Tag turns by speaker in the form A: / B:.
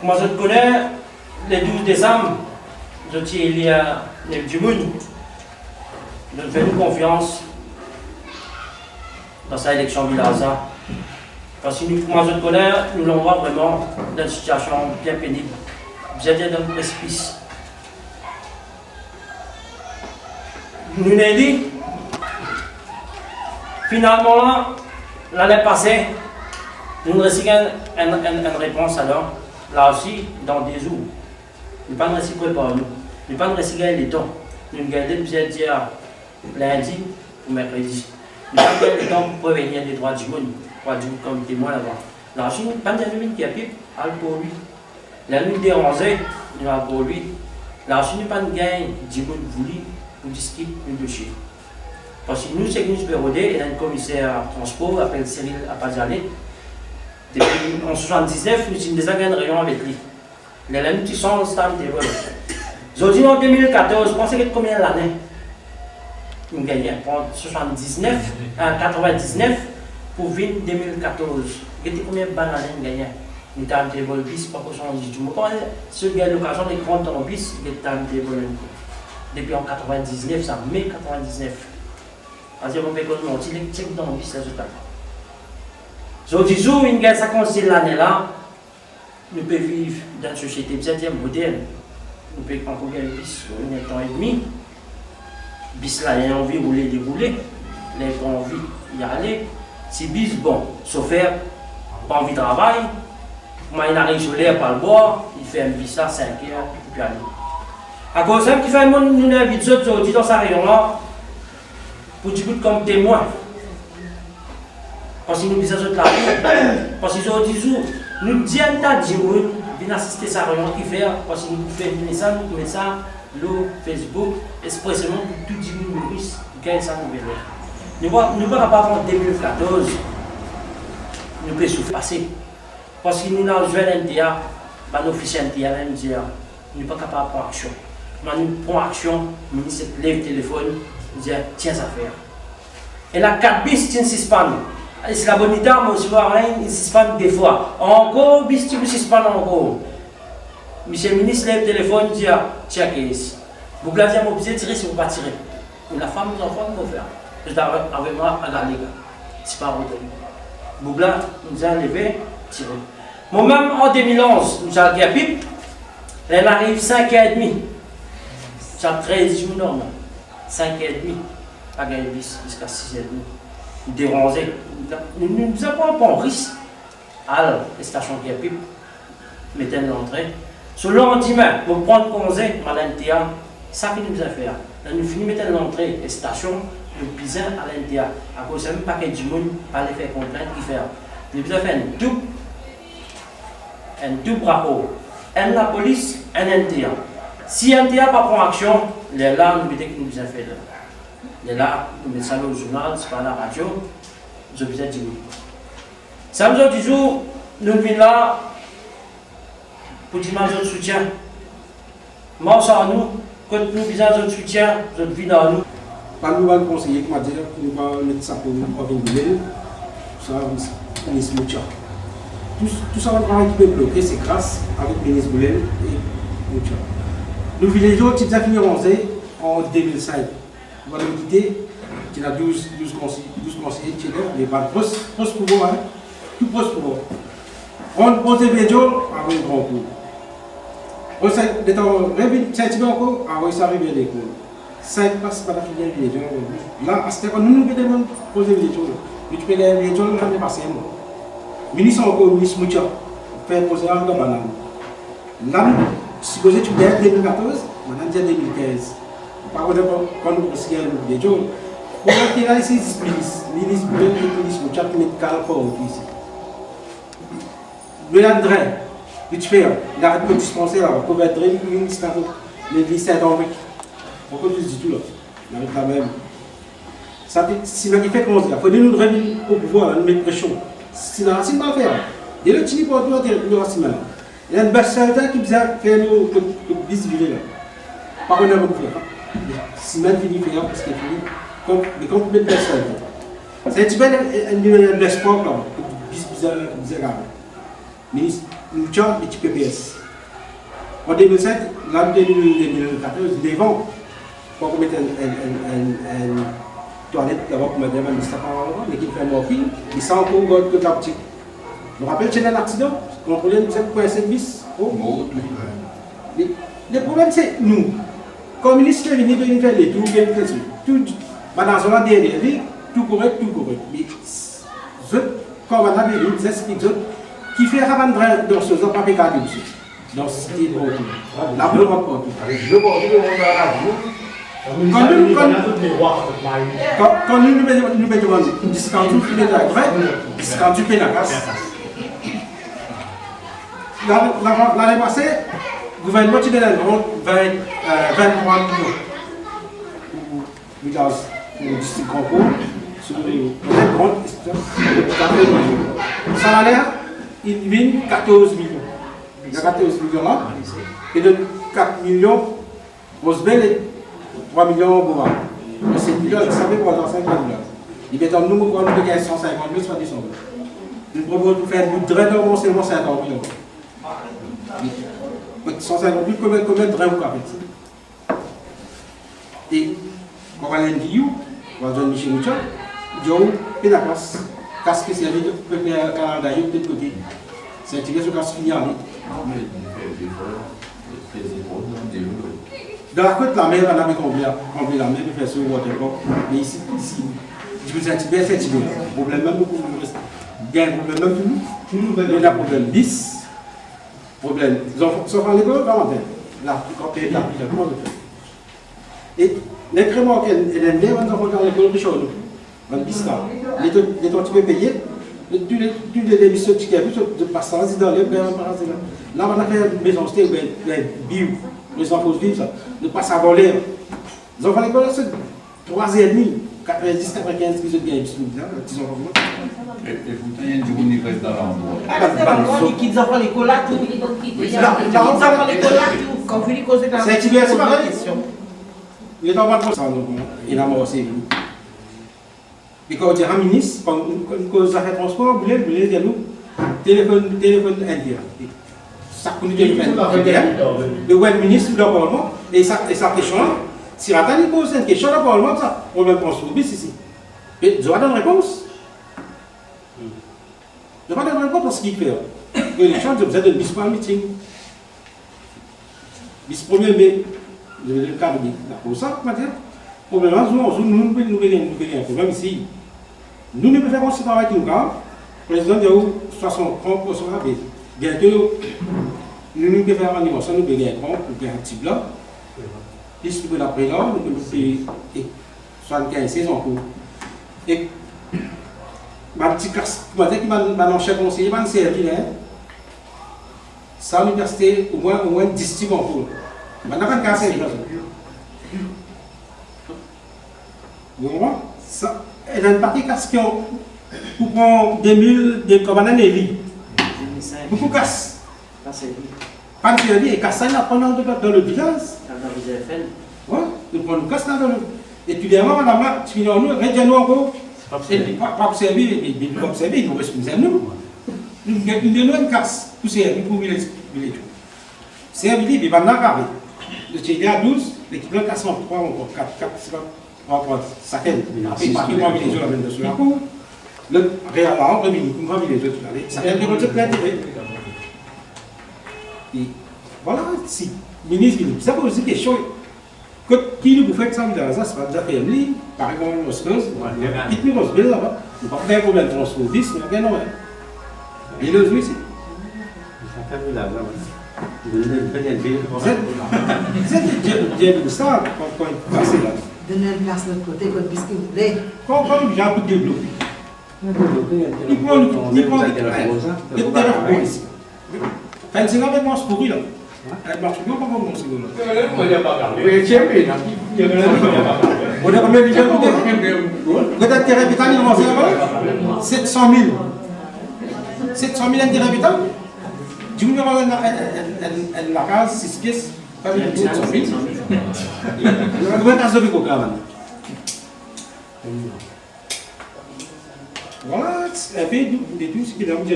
A: Moi, je te connais, le 12 décembre, je tiens il y a du monde. Je fais une confiance dans sa élection Vilaza. Parce que moi, je te connais, nous l'on voit vraiment dans une situation bien pénible. Vous êtes dans le précipice. Nous l'avons dit, finalement, là, l'année passée, nous avons reçu une réponse alors. Là aussi, dans des jours, nous ne pas reçu préparer nous. Nous ne pas reçu les temps. Nous avons gardé plusieurs dire lundi ou mercredi. Nous avons gardé le temps pour prévenir des droits du monde. Droits du monde comme témoin là-bas. Là aussi, nous n'avons pas de qui a pipe, pour lui. La nuit dérangée, nous avons pour lui. Là aussi, nous n'avons pas de gain du monde voulu pour discuter une dossier. Parce que nous, c'est que nous sommes et il y a un commissaire transport, qui s'appelle Cyril Apadjane. Depuis en 1979, nous avons déjà gagné une réunion avec lui. Il a même petit son stand table. Aujourd'hui, en 2014, pensez que combien d'années nous avons gagné en 99 pour venir 2014. Vous savez combien d'années nous avons gagné? Nous avons été volés bis, pas pour changer du mot. Ceux qui ont l'occasion de prendre en bis, nous avons été volés. Depuis en 99, ça mai 99. Parce que vous pouvez connaître, il check dans le bis, là, aujourd'hui, jour, une guerre 56 l'année là, nous pouvons vivre dans une société bien moderne. Nous pouvons encore gagner bis, un temps et demi. Bis là, il a envie de rouler, dérouler. Il a envie d'y aller. Si bis, bon, chauffeur, pas envie de travailler. Moi, il arrive sur l'air par le bois, il fait un bis là, 5 heures, et puis aller. À cause de ça, qui fait un monde, nous invite aujourd'hui dans sa réunion là, pour du coup comme témoin. Parce que nous disons la parce que aujourd'hui, nous disons à Dieu, venir assister à sa réunion qui fait, parce que nous faisons ça, nous mettons ça, le Facebook, expressément pour tout le monde qui gagne sa nouvelle. Nous ne pouvons pas en 2014, nous pouvons souffrir passer. Parce que nous avons joué l'NTA, nos officiels NTA, nous ne sommes pas capables de prendre action. Nous prenons action, le ministre lève le téléphone, nous dit tiens, ça fait. Et la 4 bis, tiens, 6 pannes. C'est la bonne idée, mais aussi, il suspend des fois. Encore, bis, tu me suspends encore. Monsieur le ministre lève le téléphone, dit tiens, qu'est-ce que vous voulez dire, vous tirer si vous ne pas tirer. La femme, les enfants, nous faire. Je dois avec moi à la ligue. C'est pas retenu. Bougla nous a enlevé, tiré. Moi-même, en 2011, nous avons gagné pipe. Elle arrive 5h30. J'ai 13 jours normal. 5h30. Pas gagné bis jusqu'à 6h30. Dérangé. Nous avons pas un risque. À la station qui a pipe. Mettez l'entrée. Sur le lendemain, pour prendre congé, madame Théa, ça que nous avons fait. Nous finissons de mettre l'entrée et station. Le bizarre à l'NTA, à cause d'un paquet du monde, à les faire contraindre qui fait. Nous avons fait un double rapport. Un la police, un NTA. Si NTA pas prend action, les là, nous mettons que nous avons fait là. Les là, nous mettons ça au journal, c'est pas la radio, je vous ai dit oui. Samedi du jour, nous venons là pour dire notre soutien. Marche à nous, quand nous besoin de soutien, je viens à nous.
B: Pas nous allons conseiller qui m'a dit que nous allons mettre ça pour organiser, ça le ministre Moutia. Tout ça qui peut bloquer, c'est grâce avec le ministre Boulel et Moutia. Nous villageois qui ont fini en 2005. On va nous quitter, il y a 12 conseillers qui sont là, mais pas de poste pouvoir, tout poste pouvoir. On pose des villageois avec un grand coup. On s'est dit encore, avant ça arrive à l'école. 5 places para filière villageois. Là, à ce moment, nous nous devons poser les villageois. Nous devons les villageois l'année passée. Le ministre encore, le ministre Moutia, fait poser un peu de banane. Là, si vous êtes en 2014, on a dit 2015. Par contre, quand nous considérons les villageois, pour que là, ici, le ministre Moutia qui met le calme ici. Le André, il a arrêté de dispenser la couverture, le ministre Saint-Henri. Pourquoi tu dis tout là? On arrive quand même. Si on fait comment dire, il faut nous revenir au pouvoir, nous mettre pression. Si on ne pas faire, il y a le petit pour toi, il y a une bâche qui vient faire nous visibiliser. Par contre, on va faire. Si on finit de faire, parce qu'il finit, mais quand on met de c'est un petit peu un espoir, là, pour bizarre. Ministre, nous avons des petits PPS. En 2007, l'année 2014, ils devant pour mettre une toilette là-bas pour mettre un ministère par là, l'équipe fait morphine, ils sont encore que la petite. Je me rappelle, c'est un accident, on prenait 7,5 bis. Le problème, c'est nous. Comme ministre, il vient de faire les tours, tout, dans la zone derrière, tout correct. Mais, comme on a vu, c'est ce qui fait avant de dans ce genre, pas pécader aussi. Dans ce style, la bonne rapport. Quand nous mettons un discount du pénacas, l'année passée, le gouvernement a donné 23 millions pour le district Grand Pau, sur les grandes salaire, il vient 14 millions. Il y a 14 millions là, et de 4 millions, Rosebel et 3 millions Boba. Mais c'est millions, ça fait quoi dans 50 millions. Il est en nous, quand nous gagnons 150 000, soit 200 000. Nous proposons de faire un très normalement seulement 50 millions. 150 000, combien de drains vous avez? Et quand on va aller dire, on va dire Michel Moucha, Joe et la casse. Casse qui servait de Canada, de l'autre côté. C'est un tiré sur casse fini en ligne. Dans la côte, la mer, on avait comblé la mer pour faire ce waterport. Mais ici, je vous ai dit, c'est un tiré. Problème même pour nous. Il y a un problème même pour nous. Il y a un problème 10. Problème. Ils ont sorti l'école, vraiment. Là, quand il y a la comment on fait. Et l'incrément qu'elle aime bien, on va l'école de Chaude. On dit ça. Les temps tu peux payer. Tous les émissions qui ont de passage dans les bains. Là, on a fait une maison, c'était bio. Les enfants vivent ça. Ne pas savoir l'air. Les enfants à l'école, c'est 3h30. 90, 95 qui se gagnent.
C: Et vous avez une université dans l'endroit.
D: Les kids enfants à l'école là, tout. Les enfants à l'école là, tout. Quand vous dites que c'est
B: c'est une question. Il est en train de ça, il a mort aussi. Et quand on dit un ministre, quand on fait transport, vous voulez dire nous, téléphone indien. Ça connaît téléphone indien. Le web ministre du Parlement, et sa question là, si Ratan pose une question au Parlement, ça, on va prendre sur le bis ici. Et je vais donner une réponse. Je vais donner une réponse parce qu'il fait. Et les gens, vous êtes un bis pour un meeting. Bis 1er mai, je vais le cadre pour ça, maintenant. Problème, nous avons un problème ici. Nous ne pouvons pas faire ce travail qui nous garde. Le président de 60% à baisse. Bientôt, nous ne pouvons pas faire un niveau, ça nous devons être pour faire un petit blanc. Distribuer la présence, nous pouvons faire 75 saisons en cours. Et ma petite casse, qui m'a l'ancien conseiller, m'a servi là. Ça, l'université, au moins 10 types en cours. Maintenant, pas de casse, vous comprenez? Il y a une partie question pour prendre 2000 de commandes et beaucoup de casse. Pas de service et casse là pendant dans le village. Oui, nous prenons casse là dans le. Et puis derrière, là, tu finis en nous, regarde-nous encore. Pas observer, mais nous observer, nous responsons nous. Nous donnons une casse pour servir pour les tout. Servir, il va en carré. Le Tchédé à 12, l'équipe de casse en 3 encore 4, c'est pas. Ça fait partie de la maison sur la cour. Le réel, on remet une grande maison sur la cour. Ça fait des retours plein d'intérêt. Et voilà, si le ministre, ça pose une question. Qui nous fait ça, c'est pas déjà fait ligne, par exemple, on se pose, il nous pose là-bas. On ne va pas faire un problème de transport 10, mais bien non. Il le joue ici.
E: Ça fait là,
B: c'est ça quand il passe là.
D: Donnez une place de l'autre côté, votre biscuit vous plaît.
B: Quand j'ai un peu développé, il prend le terrain ici. Enfin, c'est là vraiment pourri là. Elle marche bien, pas comme mon second. On a combien de gens? Peut-être terrain vital, il avance avant 700 000. 700 000 intérêts habitants. Du coup, la case, 6 pièces, pas de 700 000. Il y a combien de cases de Biko, quand même? Voilà, c'est un peu de tout ce qu'il a dit.